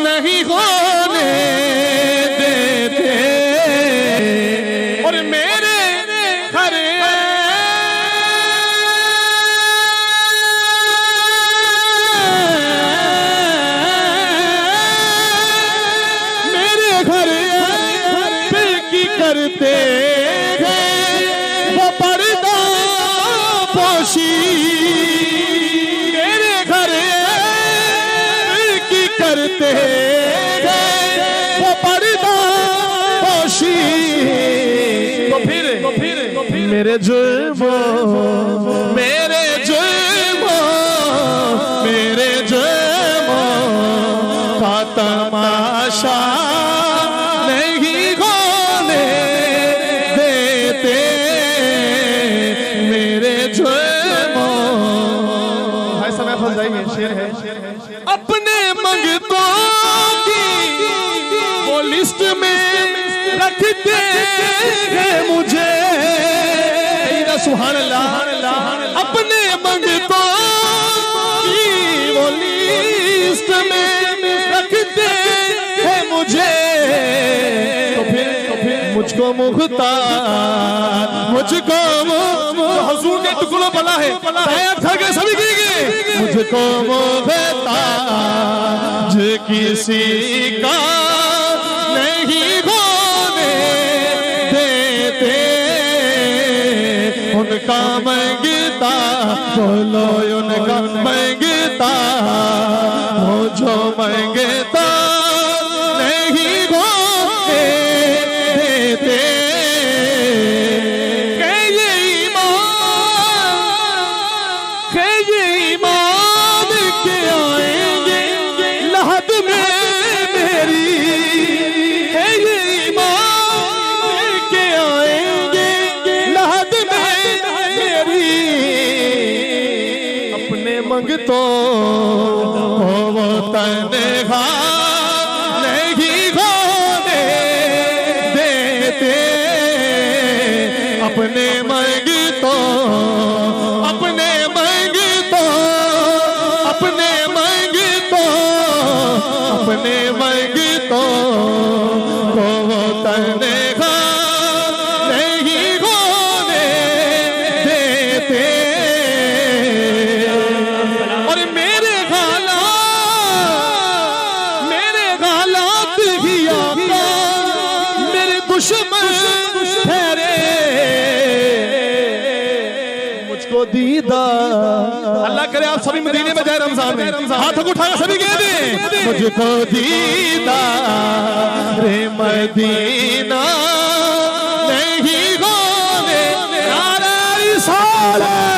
नहीं होने देते और मेरे घर मेरे घर पे की करते वो पर्दा पोशी मेरे घर की करते वो पर्दा पोशी तो फिर मेरे जुल्मों मेरे जुल्मों मेरे जुल्मों का तमाशा नहीं होने देते मेरे जुल्मों। भाई समय फंस जाएंगे, शेर है अपने मंगतों की वो लिस्ट में रखते हैं मुझे सुभान अल्लाह अपने मंगतों की वो लिस्ट में रखते हैं मुझे तो फिर मुझको मुख्तार मुझको हुजूर के टुकड़ों बना है सभी की मुझको मुख्तार किसी का नहीं होने देते उनका मंगता बोलो उनका मंगता वो जो मंगता नहीं होने देते ये ईमान के आएंगे लहद में मेरी ये ईमान के आएंगे लहद में मेरी अपने मंगतों को वो तन्हा नहीं होने देते अपने मंगतों अपने मंगतों अपने मंगतों अपने मंगतों को वो तन्हा नहीं होने देते और मेरे हालात ही आका मेरे दुश्मन ठहरे मुझको दीदा अल्लाह करे आप सभी मदीने में जाए रमजान में हाथों को उठाकर सभी कह दे मुझको दीदा रे मदीना नहीं होने नारा रिसालत